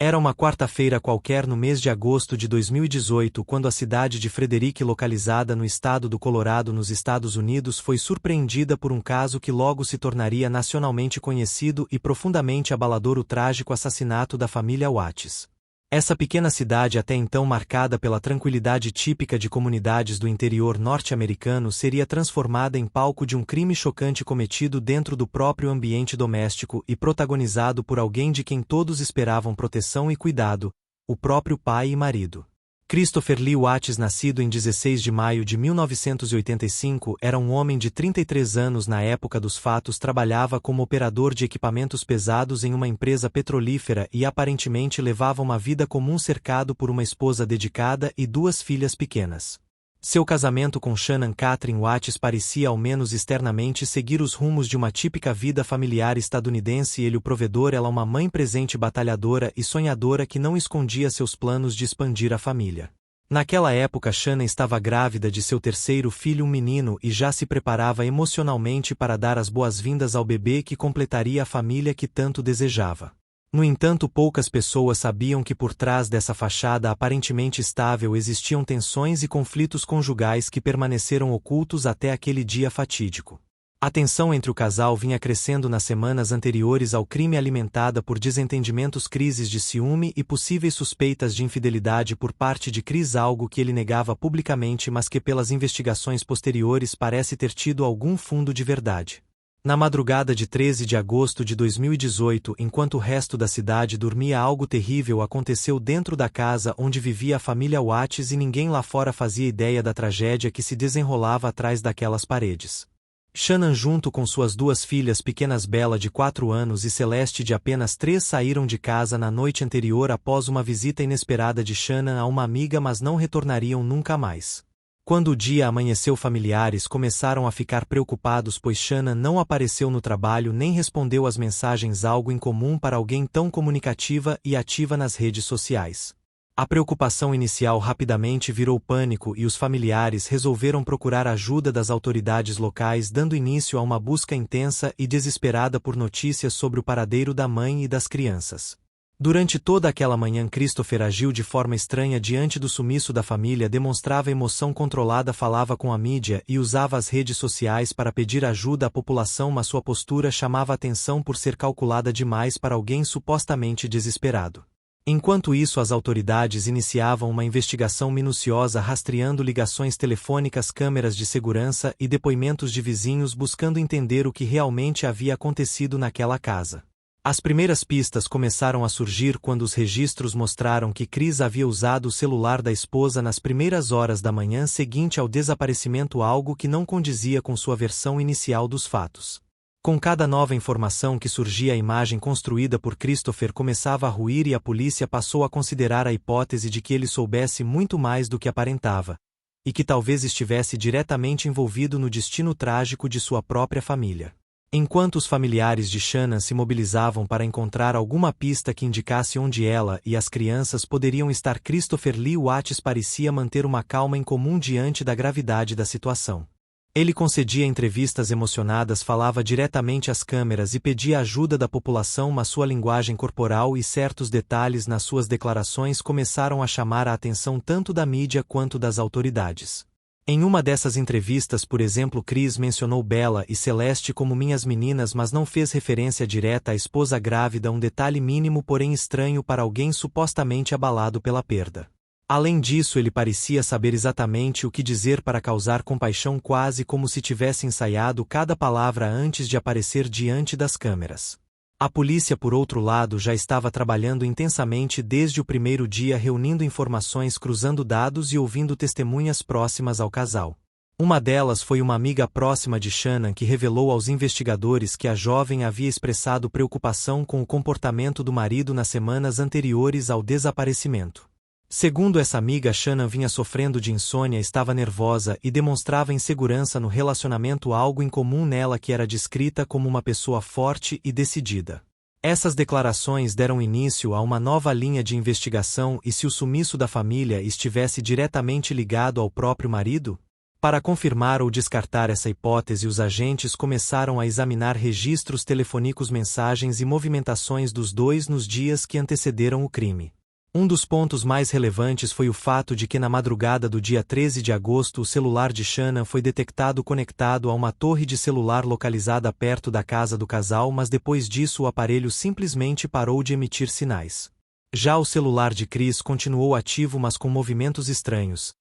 Era uma quarta-feira qualquer no mês de agosto de 2018 quando a cidade de Frederick, localizada no estado do Colorado nos Estados Unidos, foi surpreendida por um caso que logo se tornaria nacionalmente conhecido e profundamente abalador: o trágico assassinato da família Watts. Essa pequena cidade, até então marcada pela tranquilidade típica de comunidades do interior norte-americano, seria transformada em palco de um crime chocante cometido dentro do próprio ambiente doméstico e protagonizado por alguém de quem todos esperavam proteção e cuidado: o próprio pai e marido. Christopher Lee Watts, nascido em 16 de maio de 1985, era um homem de 33 anos na época dos fatos. Trabalhava como operador de equipamentos pesados em uma empresa petrolífera e aparentemente levava uma vida comum, cercado por uma esposa dedicada e duas filhas pequenas. Seu casamento com Shannon Catherine Watts parecia, ao menos externamente, seguir os rumos de uma típica vida familiar estadunidense. Ele o provedor, ela uma mãe presente, batalhadora e sonhadora que não escondia seus planos de expandir a família. Naquela época, Shannon estava grávida de seu terceiro filho, um menino, e já se preparava emocionalmente para dar as boas-vindas ao bebê que completaria a família que tanto desejava. No entanto, poucas pessoas sabiam que por trás dessa fachada aparentemente estável existiam tensões e conflitos conjugais que permaneceram ocultos até aquele dia fatídico. A tensão entre o casal vinha crescendo nas semanas anteriores ao crime, alimentada por desentendimentos, crises de ciúme e possíveis suspeitas de infidelidade por parte de Chris, algo que ele negava publicamente, mas que pelas investigações posteriores parece ter tido algum fundo de verdade. Na madrugada de 13 de agosto de 2018, enquanto o resto da cidade dormia, algo terrível aconteceu dentro da casa onde vivia a família Watts, e ninguém lá fora fazia ideia da tragédia que se desenrolava atrás daquelas paredes. Shannon, junto com suas duas filhas pequenas, Bella, de 4 anos, e Celeste, de apenas 3, saíram de casa na noite anterior após uma visita inesperada de Shannon a uma amiga, mas não retornariam nunca mais. Quando o dia amanheceu, familiares começaram a ficar preocupados, pois Shannon não apareceu no trabalho nem respondeu às mensagens, algo incomum para alguém tão comunicativa e ativa nas redes sociais. A preocupação inicial rapidamente virou pânico e os familiares resolveram procurar a ajuda das autoridades locais, dando início a uma busca intensa e desesperada por notícias sobre o paradeiro da mãe e das crianças. Durante toda aquela manhã, Christopher agiu de forma estranha diante do sumiço da família. Demonstrava emoção controlada, falava com a mídia e usava as redes sociais para pedir ajuda à população, mas sua postura chamava atenção por ser calculada demais para alguém supostamente desesperado. Enquanto isso, as autoridades iniciavam uma investigação minuciosa, rastreando ligações telefônicas, câmeras de segurança e depoimentos de vizinhos, buscando entender o que realmente havia acontecido naquela casa. As primeiras pistas começaram a surgir quando os registros mostraram que Chris havia usado o celular da esposa nas primeiras horas da manhã seguinte ao desaparecimento, algo que não condizia com sua versão inicial dos fatos. Com cada nova informação que surgia, a imagem construída por Christopher começava a ruir e a polícia passou a considerar a hipótese de que ele soubesse muito mais do que aparentava, e que talvez estivesse diretamente envolvido no destino trágico de sua própria família. Enquanto os familiares de Shannon se mobilizavam para encontrar alguma pista que indicasse onde ela e as crianças poderiam estar, Christopher Lee Watts parecia manter uma calma incomum diante da gravidade da situação. Ele concedia entrevistas emocionadas, falava diretamente às câmeras e pedia ajuda da população, mas sua linguagem corporal e certos detalhes nas suas declarações começaram a chamar a atenção tanto da mídia quanto das autoridades. Em uma dessas entrevistas, por exemplo, Chris mencionou Bella e Celeste como minhas meninas, mas não fez referência direta à esposa grávida, um detalhe mínimo porém estranho para alguém supostamente abalado pela perda. Além disso, ele parecia saber exatamente o que dizer para causar compaixão, quase como se tivesse ensaiado cada palavra antes de aparecer diante das câmeras. A polícia, por outro lado, já estava trabalhando intensamente desde o primeiro dia, reunindo informações, cruzando dados e ouvindo testemunhas próximas ao casal. Uma delas foi uma amiga próxima de Shannon que revelou aos investigadores que a jovem havia expressado preocupação com o comportamento do marido nas semanas anteriores ao desaparecimento. Segundo essa amiga, Shannon vinha sofrendo de insônia, estava nervosa e demonstrava insegurança no relacionamento, algo incomum nela, que era descrita como uma pessoa forte e decidida. Essas declarações deram início a uma nova linha de investigação. E se o sumiço da família estivesse diretamente ligado ao próprio marido? Para confirmar ou descartar essa hipótese, os agentes começaram a examinar registros telefônicos, mensagens e movimentações dos dois nos dias que antecederam o crime. Um dos pontos mais relevantes foi o fato de que na madrugada do dia 13 de agosto o celular de Shannon foi detectado conectado a uma torre de celular localizada perto da casa do casal, mas depois disso o aparelho simplesmente parou de emitir sinais. Já o celular de Chris continuou ativo, mas com movimentos estranhos.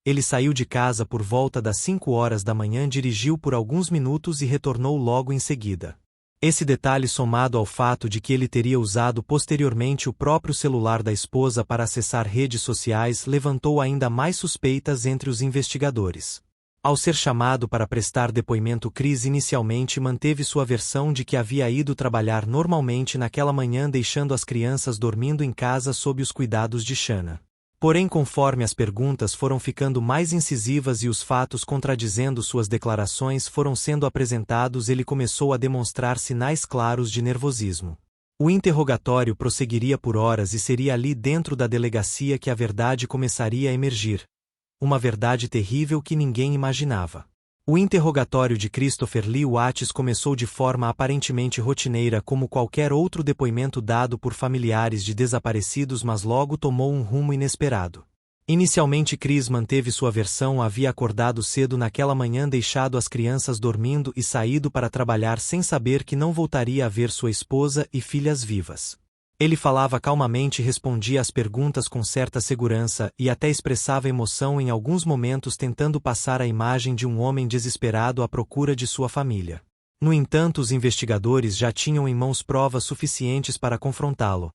Ele saiu de casa por volta das 5 horas da manhã, dirigiu por alguns minutos e retornou logo em seguida. Esse detalhe, somado ao fato de que ele teria usado posteriormente o próprio celular da esposa para acessar redes sociais, levantou ainda mais suspeitas entre os investigadores. Ao ser chamado para prestar depoimento, Chris inicialmente manteve sua versão de que havia ido trabalhar normalmente naquela manhã, deixando as crianças dormindo em casa sob os cuidados de Shannon. Porém, conforme as perguntas foram ficando mais incisivas e os fatos contradizendo suas declarações foram sendo apresentados, ele começou a demonstrar sinais claros de nervosismo. O interrogatório prosseguiria por horas e seria ali dentro da delegacia que a verdade começaria a emergir. Uma verdade terrível que ninguém imaginava. O interrogatório de Christopher Lee Watts começou de forma aparentemente rotineira, como qualquer outro depoimento dado por familiares de desaparecidos, mas logo tomou um rumo inesperado. Inicialmente, Chris manteve sua versão: havia acordado cedo naquela manhã, deixado as crianças dormindo e saído para trabalhar sem saber que não voltaria a ver sua esposa e filhas vivas. Ele falava calmamente, respondia às perguntas com certa segurança e até expressava emoção em alguns momentos, tentando passar a imagem de um homem desesperado à procura de sua família. No entanto, os investigadores já tinham em mãos provas suficientes para confrontá-lo.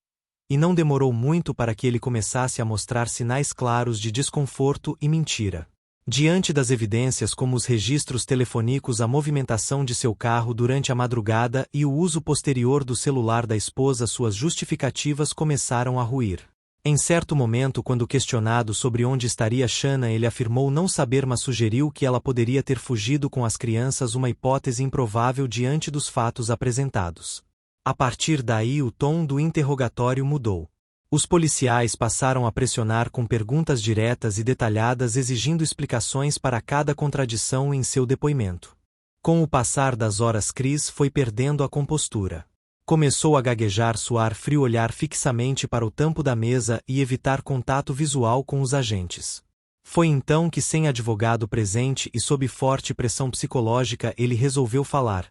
E não demorou muito para que ele começasse a mostrar sinais claros de desconforto e mentira. Diante das evidências como os registros telefônicos, a movimentação de seu carro durante a madrugada e o uso posterior do celular da esposa, suas justificativas começaram a ruir. Em certo momento, quando questionado sobre onde estaria Shannon, ele afirmou não saber, mas sugeriu que ela poderia ter fugido com as crianças, uma hipótese improvável diante dos fatos apresentados. A partir daí, o tom do interrogatório mudou. Os policiais passaram a pressionar com perguntas diretas e detalhadas, exigindo explicações para cada contradição em seu depoimento. Com o passar das horas, Chris foi perdendo a compostura. Começou a gaguejar, suar frio, olhar fixamente para o tampo da mesa e evitar contato visual com os agentes. Foi então que, sem advogado presente e sob forte pressão psicológica, ele resolveu falar.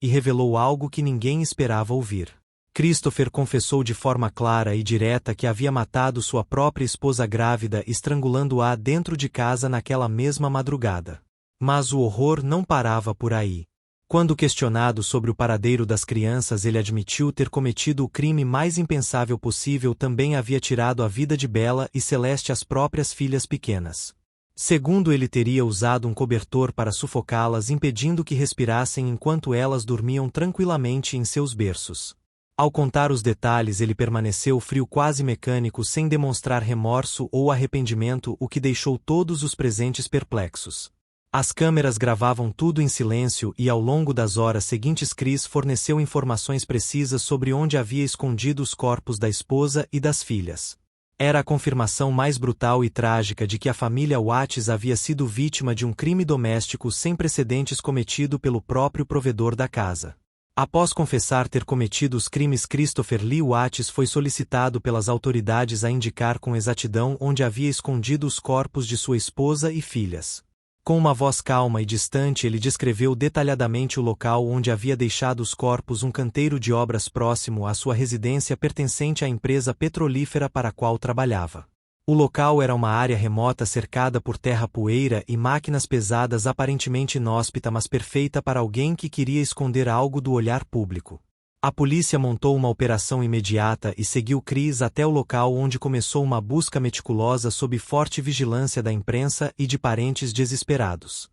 E revelou algo que ninguém esperava ouvir. Christopher confessou de forma clara e direta que havia matado sua própria esposa grávida, estrangulando-a dentro de casa naquela mesma madrugada. Mas o horror não parava por aí. Quando questionado sobre o paradeiro das crianças, ele admitiu ter cometido o crime mais impensável possível: também havia tirado a vida de Bella e Celeste, as próprias filhas pequenas. Segundo ele, teria usado um cobertor para sufocá-las, impedindo que respirassem enquanto elas dormiam tranquilamente em seus berços. Ao contar os detalhes, ele permaneceu frio, quase mecânico, sem demonstrar remorso ou arrependimento, o que deixou todos os presentes perplexos. As câmeras gravavam tudo em silêncio e, ao longo das horas seguintes, Chris forneceu informações precisas sobre onde havia escondido os corpos da esposa e das filhas. Era a confirmação mais brutal e trágica de que a família Watts havia sido vítima de um crime doméstico sem precedentes cometido pelo próprio provedor da casa. Após confessar ter cometido os crimes, Christopher Lee Watts foi solicitado pelas autoridades a indicar com exatidão onde havia escondido os corpos de sua esposa e filhas. Com uma voz calma e distante, ele descreveu detalhadamente o local onde havia deixado os corpos: um canteiro de obras próximo à sua residência pertencente à empresa petrolífera para a qual trabalhava. O local era uma área remota cercada por terra, poeira e máquinas pesadas, aparentemente inóspita, mas perfeita para alguém que queria esconder algo do olhar público. A polícia montou uma operação imediata e seguiu Chris até o local, onde começou uma busca meticulosa sob forte vigilância da imprensa e de parentes desesperados.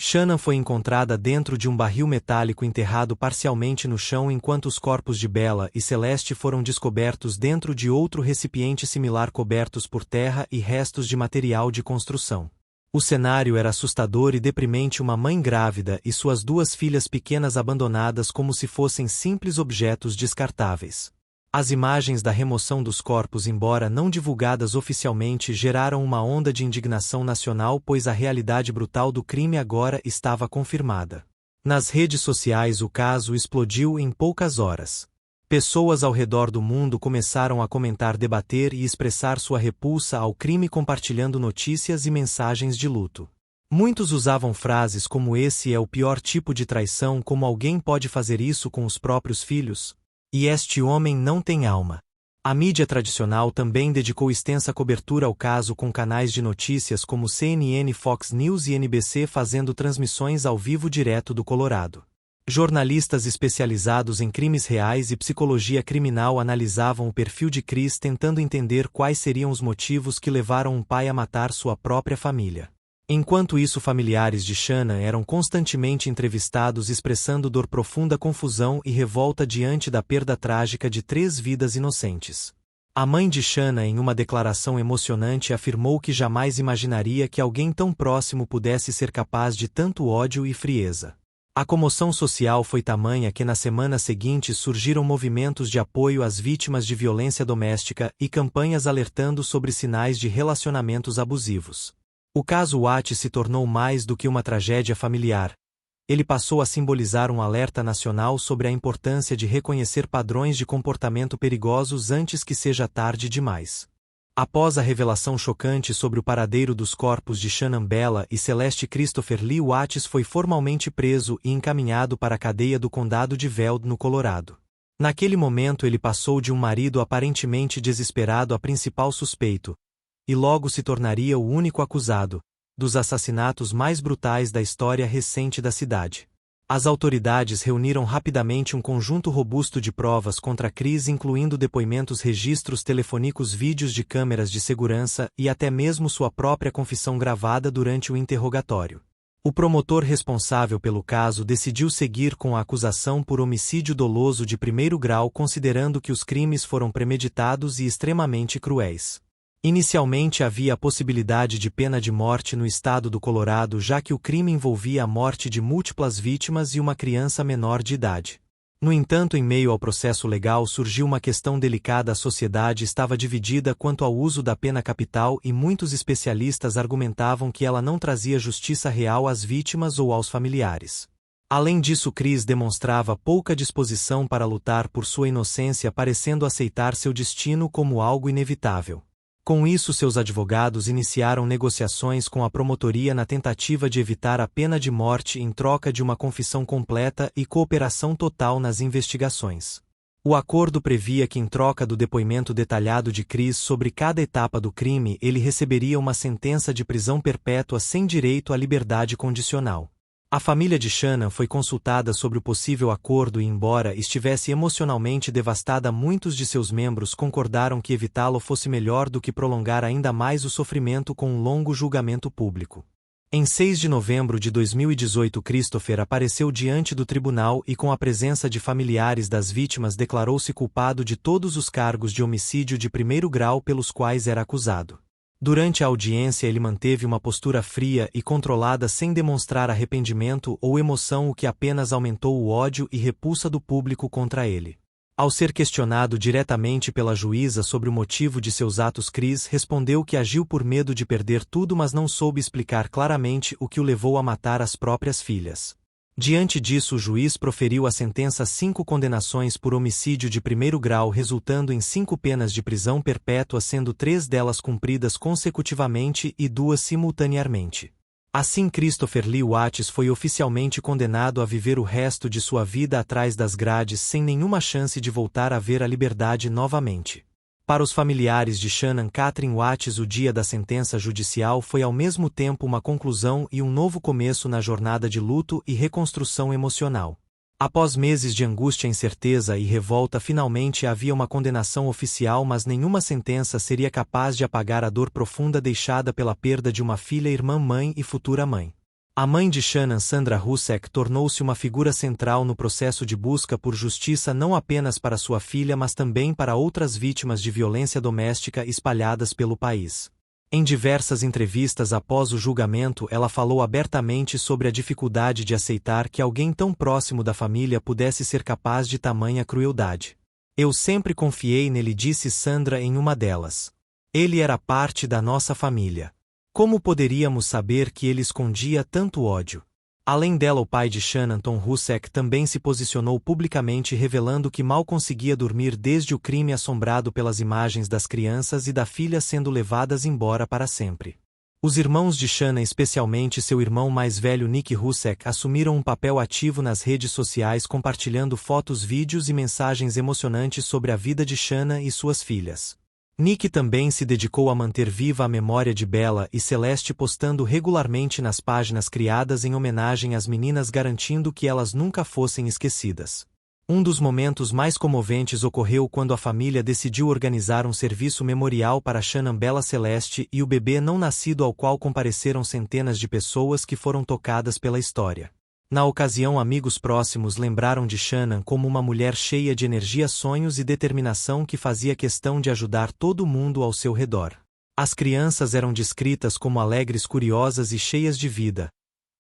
Shannon foi encontrada dentro de um barril metálico, enterrado parcialmente no chão, enquanto os corpos de Bella e Celeste foram descobertos dentro de outro recipiente similar, cobertos por terra e restos de material de construção. O cenário era assustador e deprimente: uma mãe grávida e suas duas filhas pequenas abandonadas como se fossem simples objetos descartáveis. As imagens da remoção dos corpos, embora não divulgadas oficialmente, geraram uma onda de indignação nacional, pois a realidade brutal do crime agora estava confirmada. Nas redes sociais, o caso explodiu em poucas horas. Pessoas ao redor do mundo começaram a comentar, debater e expressar sua repulsa ao crime, compartilhando notícias e mensagens de luto. Muitos usavam frases como "esse é o pior tipo de traição, como alguém pode fazer isso com os próprios filhos? E este homem não tem alma." A mídia tradicional também dedicou extensa cobertura ao caso, com canais de notícias como CNN, Fox News e NBC fazendo transmissões ao vivo direto do Colorado. Jornalistas especializados em crimes reais e psicologia criminal analisavam o perfil de Chris, tentando entender quais seriam os motivos que levaram um pai a matar sua própria família. Enquanto isso, familiares de Shannan eram constantemente entrevistados, expressando dor, profunda confusão e revolta diante da perda trágica de 3 vidas inocentes. A mãe de Shannan, em uma declaração emocionante, afirmou que jamais imaginaria que alguém tão próximo pudesse ser capaz de tanto ódio e frieza. A comoção social foi tamanha que nas semanas seguintes surgiram movimentos de apoio às vítimas de violência doméstica e campanhas alertando sobre sinais de relacionamentos abusivos. O caso Watts se tornou mais do que uma tragédia familiar. Ele passou a simbolizar um alerta nacional sobre a importância de reconhecer padrões de comportamento perigosos antes que seja tarde demais. Após a revelação chocante sobre o paradeiro dos corpos de Shannan Bella e Celeste Christopher Lee, Watts foi formalmente preso e encaminhado para a cadeia do condado de Weld, no Colorado. Naquele momento, ele passou de um marido aparentemente desesperado a principal suspeito, e logo se tornaria o único acusado dos assassinatos mais brutais da história recente da cidade. As autoridades reuniram rapidamente um conjunto robusto de provas contra Chris, incluindo depoimentos, registros telefônicos, vídeos de câmeras de segurança e até mesmo sua própria confissão gravada durante o interrogatório. O promotor responsável pelo caso decidiu seguir com a acusação por homicídio doloso de primeiro grau, considerando que os crimes foram premeditados e extremamente cruéis. Inicialmente havia a possibilidade de pena de morte no estado do Colorado, já que o crime envolvia a morte de múltiplas vítimas e uma criança menor de idade. No entanto, em meio ao processo legal, surgiu uma questão delicada. A sociedade estava dividida quanto ao uso da pena capital e muitos especialistas argumentavam que ela não trazia justiça real às vítimas ou aos familiares. Além disso, Chris demonstrava pouca disposição para lutar por sua inocência, parecendo aceitar seu destino como algo inevitável. Com isso, seus advogados iniciaram negociações com a promotoria na tentativa de evitar a pena de morte em troca de uma confissão completa e cooperação total nas investigações. O acordo previa que, em troca do depoimento detalhado de Chris sobre cada etapa do crime, ele receberia uma sentença de prisão perpétua sem direito à liberdade condicional. A família de Shannan foi consultada sobre o possível acordo e, embora estivesse emocionalmente devastada, muitos de seus membros concordaram que evitá-lo fosse melhor do que prolongar ainda mais o sofrimento com um longo julgamento público. Em 6 de novembro de 2018, Christopher apareceu diante do tribunal e, com a presença de familiares das vítimas, declarou-se culpado de todos os cargos de homicídio de primeiro grau pelos quais era acusado. Durante a audiência, ele manteve uma postura fria e controlada, sem demonstrar arrependimento ou emoção, o que apenas aumentou o ódio e repulsa do público contra ele. Ao ser questionado diretamente pela juíza sobre o motivo de seus atos, Chris respondeu que agiu por medo de perder tudo, mas não soube explicar claramente o que o levou a matar as próprias filhas. Diante disso, o juiz proferiu a sentença: 5 condenações por homicídio de primeiro grau, resultando em 5 penas de prisão perpétua, sendo 3 delas cumpridas consecutivamente e 2 simultaneamente. Assim, Christopher Lee Watts foi oficialmente condenado a viver o resto de sua vida atrás das grades, sem nenhuma chance de voltar a ver a liberdade novamente. Para os familiares de Shannan Catherine Watts, o dia da sentença judicial foi ao mesmo tempo uma conclusão e um novo começo na jornada de luto e reconstrução emocional. Após meses de angústia, incerteza e revolta, finalmente havia uma condenação oficial, mas nenhuma sentença seria capaz de apagar a dor profunda deixada pela perda de uma filha, irmã, mãe e futura mãe. A mãe de Shannan, Sandra Husek, tornou-se uma figura central no processo de busca por justiça, não apenas para sua filha, mas também para outras vítimas de violência doméstica espalhadas pelo país. Em diversas entrevistas após o julgamento, ela falou abertamente sobre a dificuldade de aceitar que alguém tão próximo da família pudesse ser capaz de tamanha crueldade. Eu sempre confiei nele, disse Sandra em uma delas. Ele era parte da nossa família. Como poderíamos saber que ele escondia tanto ódio? Além dela, o pai de Shannon, Tom Russek, também se posicionou publicamente revelando que mal conseguia dormir desde o crime, assombrado pelas imagens das crianças e da filha sendo levadas embora para sempre. Os irmãos de Shannon, especialmente seu irmão mais velho Nick Russek, assumiram um papel ativo nas redes sociais, compartilhando fotos, vídeos e mensagens emocionantes sobre a vida de Shannon e suas filhas. Nick também se dedicou a manter viva a memória de Bella e Celeste, postando regularmente nas páginas criadas em homenagem às meninas, garantindo que elas nunca fossem esquecidas. Um dos momentos mais comoventes ocorreu quando a família decidiu organizar um serviço memorial para Shannon, Bella, Celeste e o bebê não nascido, ao qual compareceram centenas de pessoas que foram tocadas pela história. Na ocasião, amigos próximos lembraram de Shannon como uma mulher cheia de energia, sonhos e determinação que fazia questão de ajudar todo mundo ao seu redor. As crianças eram descritas como alegres, curiosas e cheias de vida.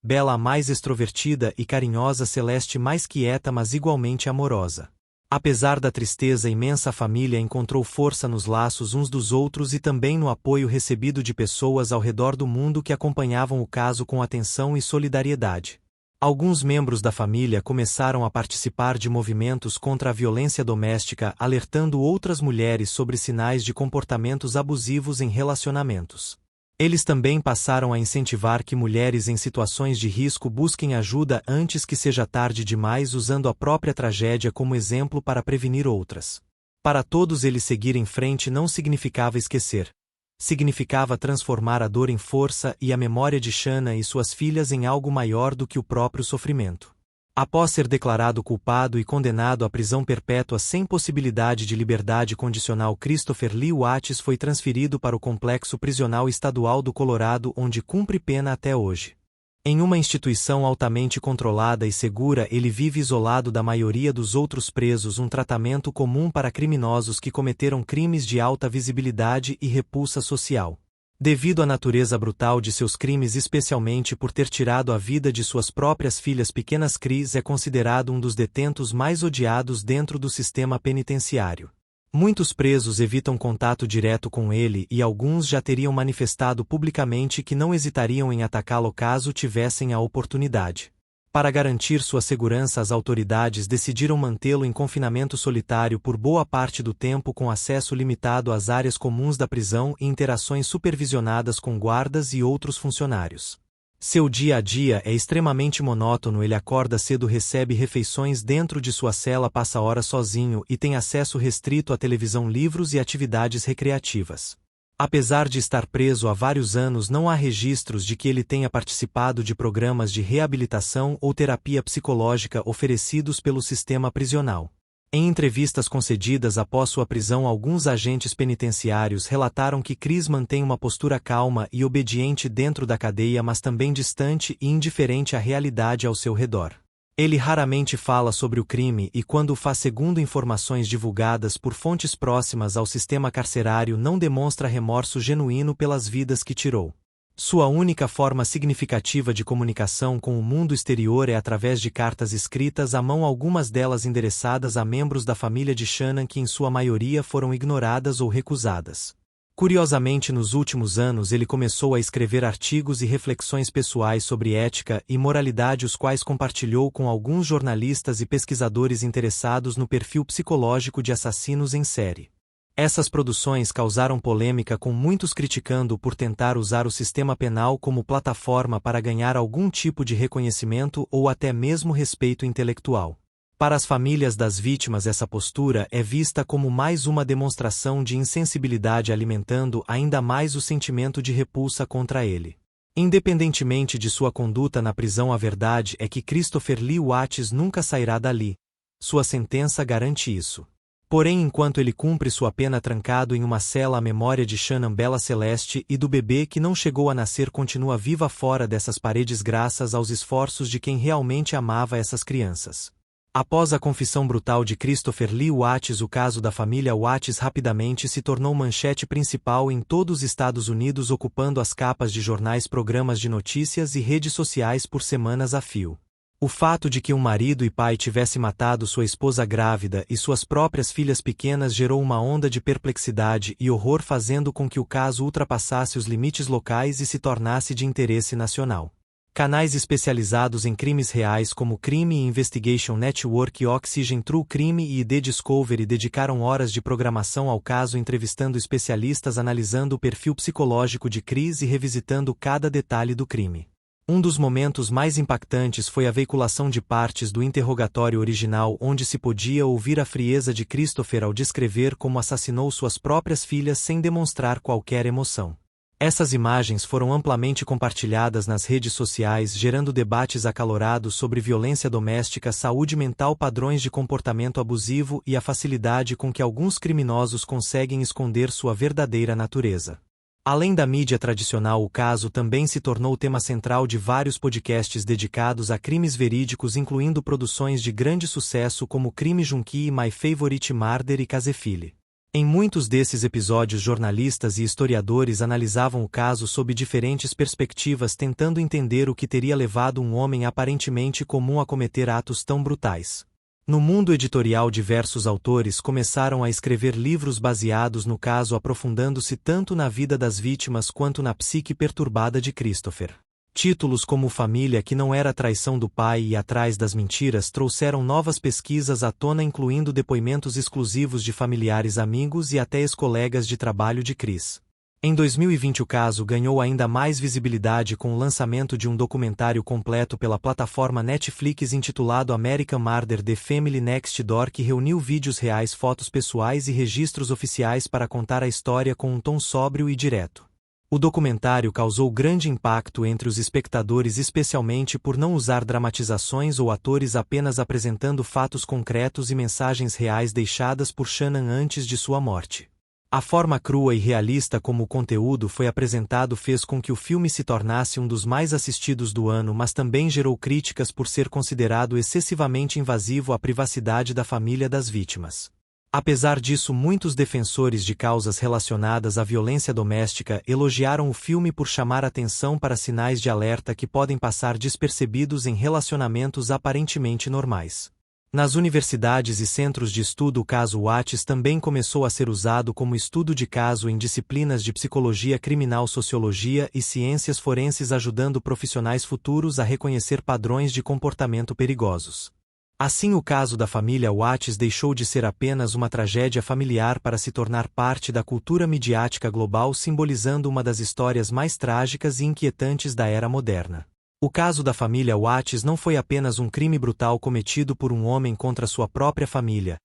Bella, a mais extrovertida e carinhosa, Celeste mais quieta mas igualmente amorosa. Apesar da tristeza imensa, a família encontrou força nos laços uns dos outros e também no apoio recebido de pessoas ao redor do mundo que acompanhavam o caso com atenção e solidariedade. Alguns membros da família começaram a participar de movimentos contra a violência doméstica, alertando outras mulheres sobre sinais de comportamentos abusivos em relacionamentos. Eles também passaram a incentivar que mulheres em situações de risco busquem ajuda antes que seja tarde demais, usando a própria tragédia como exemplo para prevenir outras. Para todos eles, seguir em frente não significava esquecer. Significava transformar a dor em força e a memória de Shannon e suas filhas em algo maior do que o próprio sofrimento. Após ser declarado culpado e condenado à prisão perpétua sem possibilidade de liberdade condicional, Christopher Lee Wattes foi transferido para o Complexo Prisional Estadual do Colorado, onde cumpre pena até hoje. Em uma instituição altamente controlada e segura, ele vive isolado da maioria dos outros presos, um tratamento comum para criminosos que cometeram crimes de alta visibilidade e repulsa social. Devido à natureza brutal de seus crimes, especialmente por ter tirado a vida de suas próprias filhas pequenas, Chris é considerado um dos detentos mais odiados dentro do sistema penitenciário. Muitos presos evitam contato direto com ele e alguns já teriam manifestado publicamente que não hesitariam em atacá-lo caso tivessem a oportunidade. Para garantir sua segurança, as autoridades decidiram mantê-lo em confinamento solitário por boa parte do tempo, com acesso limitado às áreas comuns da prisão e interações supervisionadas com guardas e outros funcionários. Seu dia a dia é extremamente monótono. Ele acorda cedo, recebe refeições dentro de sua cela, passa horas sozinho e tem acesso restrito à televisão, livros e atividades recreativas. Apesar de estar preso há vários anos, não há registros de que ele tenha participado de programas de reabilitação ou terapia psicológica oferecidos pelo sistema prisional. Em entrevistas concedidas após sua prisão, alguns agentes penitenciários relataram que Chris mantém uma postura calma e obediente dentro da cadeia, mas também distante e indiferente à realidade ao seu redor. Ele raramente fala sobre o crime e, quando o faz, segundo informações divulgadas por fontes próximas ao sistema carcerário, não demonstra remorso genuíno pelas vidas que tirou. Sua única forma significativa de comunicação com o mundo exterior é através de cartas escritas à mão, algumas delas endereçadas a membros da família de Shannon que em sua maioria foram ignoradas ou recusadas. Curiosamente, nos últimos anos ele começou a escrever artigos e reflexões pessoais sobre ética e moralidade, os quais compartilhou com alguns jornalistas e pesquisadores interessados no perfil psicológico de assassinos em série. Essas produções causaram polêmica, com muitos criticando-o por tentar usar o sistema penal como plataforma para ganhar algum tipo de reconhecimento ou até mesmo respeito intelectual. Para as famílias das vítimas, essa postura é vista como mais uma demonstração de insensibilidade, alimentando ainda mais o sentimento de repulsa contra ele. Independentemente de sua conduta na prisão, a verdade é que Christopher Lee Wattes nunca sairá dali. Sua sentença garante isso. Porém, enquanto ele cumpre sua pena trancado em uma cela, a memória de Shannon, Bella, Celeste e do bebê que não chegou a nascer continua viva fora dessas paredes, graças aos esforços de quem realmente amava essas crianças. Após a confissão brutal de Christopher Lee Wattes, o caso da família Wattes rapidamente se tornou manchete principal em todos os Estados Unidos, ocupando as capas de jornais, programas de notícias e redes sociais por semanas a fio. O fato de que um marido e pai tivesse matado sua esposa grávida e suas próprias filhas pequenas gerou uma onda de perplexidade e horror, fazendo com que o caso ultrapassasse os limites locais e se tornasse de interesse nacional. Canais especializados em crimes reais como Crime Investigation Network, Oxygen True Crime e The Discovery dedicaram horas de programação ao caso, entrevistando especialistas, analisando o perfil psicológico de Chris e revisitando cada detalhe do crime. Um dos momentos mais impactantes foi a veiculação de partes do interrogatório original, onde se podia ouvir a frieza de Christopher ao descrever como assassinou suas próprias filhas sem demonstrar qualquer emoção. Essas imagens foram amplamente compartilhadas nas redes sociais, gerando debates acalorados sobre violência doméstica, saúde mental, padrões de comportamento abusivo e a facilidade com que alguns criminosos conseguem esconder sua verdadeira natureza. Além da mídia tradicional, o caso também se tornou tema central de vários podcasts dedicados a crimes verídicos, incluindo produções de grande sucesso como Crime Junkie, My Favorite Murder e Casefile. Em muitos desses episódios, jornalistas e historiadores analisavam o caso sob diferentes perspectivas, tentando entender o que teria levado um homem aparentemente comum a cometer atos tão brutais. No mundo editorial, diversos autores começaram a escrever livros baseados no caso, aprofundando-se tanto na vida das vítimas quanto na psique perturbada de Christopher. Títulos como Família que não era traição do pai e Atrás das mentiras trouxeram novas pesquisas à tona, incluindo depoimentos exclusivos de familiares, amigos e até ex-colegas de trabalho de Chris. Em 2020, o caso ganhou ainda mais visibilidade com o lançamento de um documentário completo pela plataforma Netflix intitulado American Murder: The Family Next Door, que reuniu vídeos reais, fotos pessoais e registros oficiais para contar a história com um tom sóbrio e direto. O documentário causou grande impacto entre os espectadores, especialmente por não usar dramatizações ou atores, apenas apresentando fatos concretos e mensagens reais deixadas por Shannon antes de sua morte. A forma crua e realista como o conteúdo foi apresentado fez com que o filme se tornasse um dos mais assistidos do ano, mas também gerou críticas por ser considerado excessivamente invasivo à privacidade da família das vítimas. Apesar disso, muitos defensores de causas relacionadas à violência doméstica elogiaram o filme por chamar atenção para sinais de alerta que podem passar despercebidos em relacionamentos aparentemente normais. Nas universidades e centros de estudo, o caso Watts também começou a ser usado como estudo de caso em disciplinas de psicologia criminal, sociologia e ciências forenses, ajudando profissionais futuros a reconhecer padrões de comportamento perigosos. Assim, o caso da família Watts deixou de ser apenas uma tragédia familiar para se tornar parte da cultura midiática global, simbolizando uma das histórias mais trágicas e inquietantes da era moderna. O caso da família Watts não foi apenas um crime brutal cometido por um homem contra sua própria família.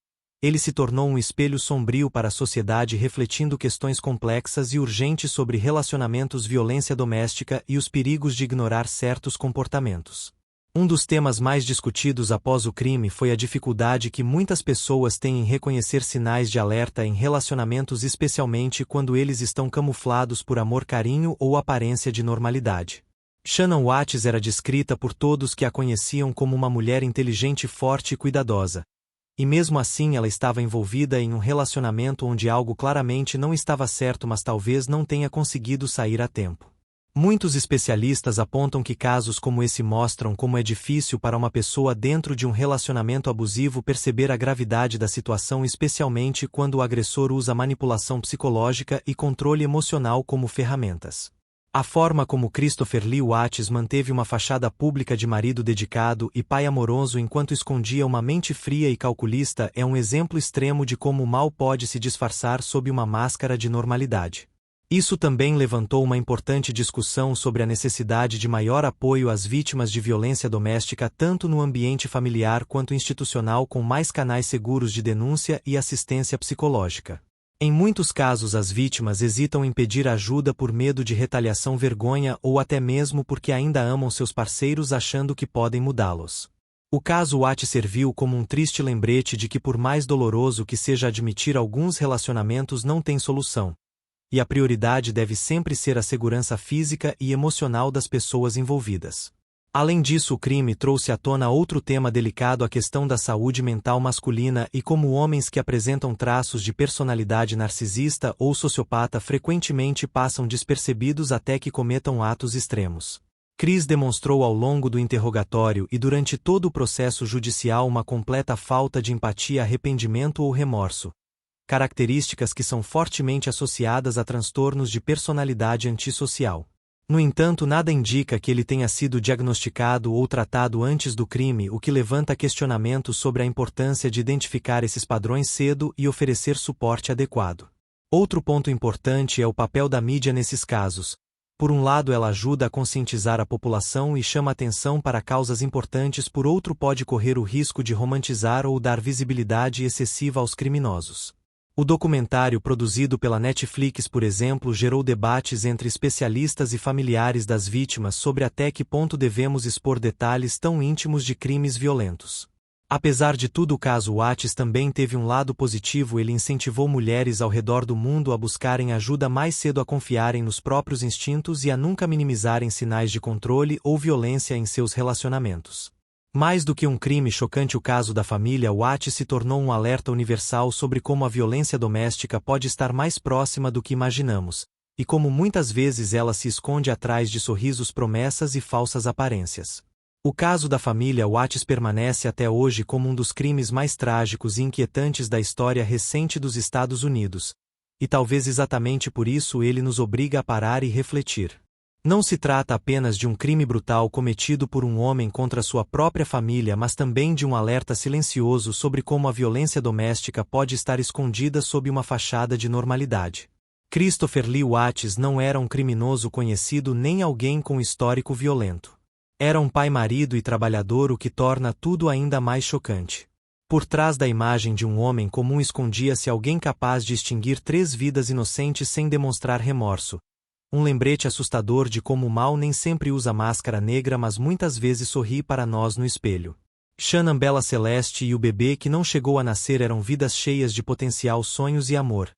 Ele se tornou um espelho sombrio para a sociedade, refletindo questões complexas e urgentes sobre relacionamentos, violência doméstica e os perigos de ignorar certos comportamentos. Um dos temas mais discutidos após o crime foi a dificuldade que muitas pessoas têm em reconhecer sinais de alerta em relacionamentos, especialmente quando eles estão camuflados por amor, carinho ou aparência de normalidade. Shannon Watts era descrita por todos que a conheciam como uma mulher inteligente, forte e cuidadosa. E mesmo assim, ela estava envolvida em um relacionamento onde algo claramente não estava certo, mas talvez não tenha conseguido sair a tempo. Muitos especialistas apontam que casos como esse mostram como é difícil para uma pessoa dentro de um relacionamento abusivo perceber a gravidade da situação, especialmente quando o agressor usa manipulação psicológica e controle emocional como ferramentas. A forma como Christopher Lee Watts manteve uma fachada pública de marido dedicado e pai amoroso enquanto escondia uma mente fria e calculista é um exemplo extremo de como o mal pode se disfarçar sob uma máscara de normalidade. Isso também levantou uma importante discussão sobre a necessidade de maior apoio às vítimas de violência doméstica, tanto no ambiente familiar quanto institucional, com mais canais seguros de denúncia e assistência psicológica. Em muitos casos, as vítimas hesitam em pedir ajuda por medo de retaliação, vergonha ou até mesmo porque ainda amam seus parceiros, achando que podem mudá-los. O caso Watts serviu como um triste lembrete de que, por mais doloroso que seja admitir, alguns relacionamentos não têm solução. E a prioridade deve sempre ser a segurança física e emocional das pessoas envolvidas. Além disso, o crime trouxe à tona outro tema delicado, a questão da saúde mental masculina e como homens que apresentam traços de personalidade narcisista ou sociopata frequentemente passam despercebidos até que cometam atos extremos. Chris demonstrou ao longo do interrogatório e durante todo o processo judicial uma completa falta de empatia, arrependimento ou remorso, características que são fortemente associadas a transtornos de personalidade antissocial. No entanto, nada indica que ele tenha sido diagnosticado ou tratado antes do crime, o que levanta questionamentos sobre a importância de identificar esses padrões cedo e oferecer suporte adequado. Outro ponto importante é o papel da mídia nesses casos. Por um lado, ela ajuda a conscientizar a população e chama atenção para causas importantes, por outro, pode correr o risco de romantizar ou dar visibilidade excessiva aos criminosos. O documentário produzido pela Netflix, por exemplo, gerou debates entre especialistas e familiares das vítimas sobre até que ponto devemos expor detalhes tão íntimos de crimes violentos. Apesar de tudo, o caso Watts também teve um lado positivo. Ele incentivou mulheres ao redor do mundo a buscarem ajuda mais cedo, a confiarem nos próprios instintos e a nunca minimizarem sinais de controle ou violência em seus relacionamentos. Mais do que um crime chocante, o caso da família Watts se tornou um alerta universal sobre como a violência doméstica pode estar mais próxima do que imaginamos, e como muitas vezes ela se esconde atrás de sorrisos, promessas e falsas aparências. O caso da família Watts permanece até hoje como um dos crimes mais trágicos e inquietantes da história recente dos Estados Unidos, e talvez exatamente por isso ele nos obriga a parar e refletir. Não se trata apenas de um crime brutal cometido por um homem contra sua própria família, mas também de um alerta silencioso sobre como a violência doméstica pode estar escondida sob uma fachada de normalidade. Christopher Lee Watts não era um criminoso conhecido nem alguém com histórico violento. Era um pai, marido e trabalhador, o que torna tudo ainda mais chocante. Por trás da imagem de um homem comum escondia-se alguém capaz de extinguir 3 vidas inocentes sem demonstrar remorso. Um lembrete assustador de como o mal nem sempre usa máscara negra, mas muitas vezes sorri para nós no espelho. Shannon Bella Celeste e o bebê que não chegou a nascer eram vidas cheias de potencial, sonhos e amor.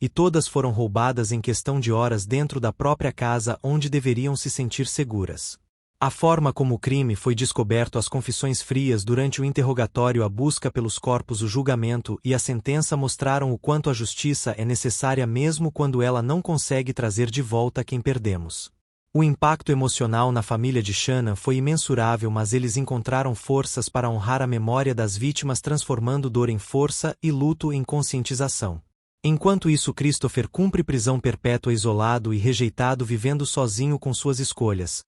E todas foram roubadas em questão de horas dentro da própria casa onde deveriam se sentir seguras. A forma como o crime foi descoberto, as confissões frias durante o interrogatório, a busca pelos corpos, o julgamento e a sentença mostraram o quanto a justiça é necessária mesmo quando ela não consegue trazer de volta quem perdemos. O impacto emocional na família de Shannon foi imensurável, mas eles encontraram forças para honrar a memória das vítimas, transformando dor em força e luto em conscientização. Enquanto isso, Christopher cumpre prisão perpétua, isolado e rejeitado, vivendo sozinho com suas escolhas.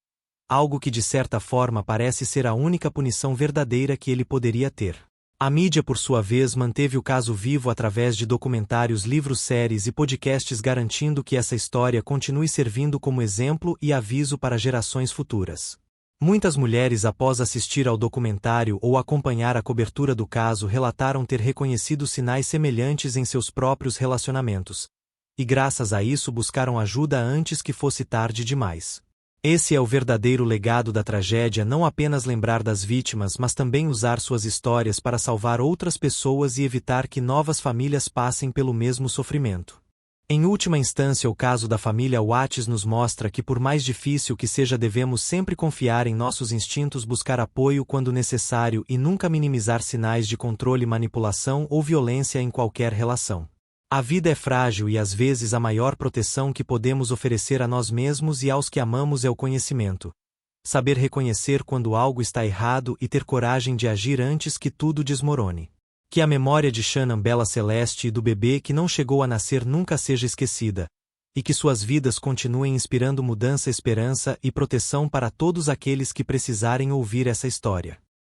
Algo que de certa forma parece ser a única punição verdadeira que ele poderia ter. A mídia, por sua vez, manteve o caso vivo através de documentários, livros, séries e podcasts, garantindo que essa história continue servindo como exemplo e aviso para gerações futuras. Muitas mulheres, após assistir ao documentário ou acompanhar a cobertura do caso, relataram ter reconhecido sinais semelhantes em seus próprios relacionamentos, e graças a isso buscaram ajuda antes que fosse tarde demais. Esse é o verdadeiro legado da tragédia, não apenas lembrar das vítimas, mas também usar suas histórias para salvar outras pessoas e evitar que novas famílias passem pelo mesmo sofrimento. Em última instância, o caso da família Watts nos mostra que, por mais difícil que seja, devemos sempre confiar em nossos instintos, buscar apoio quando necessário e nunca minimizar sinais de controle, manipulação ou violência em qualquer relação. A vida é frágil e às vezes a maior proteção que podemos oferecer a nós mesmos e aos que amamos é o conhecimento. Saber reconhecer quando algo está errado e ter coragem de agir antes que tudo desmorone. Que a memória de Shannon Bella Celeste e do bebê que não chegou a nascer nunca seja esquecida, e que suas vidas continuem inspirando mudança, esperança e proteção para todos aqueles que precisarem ouvir essa história.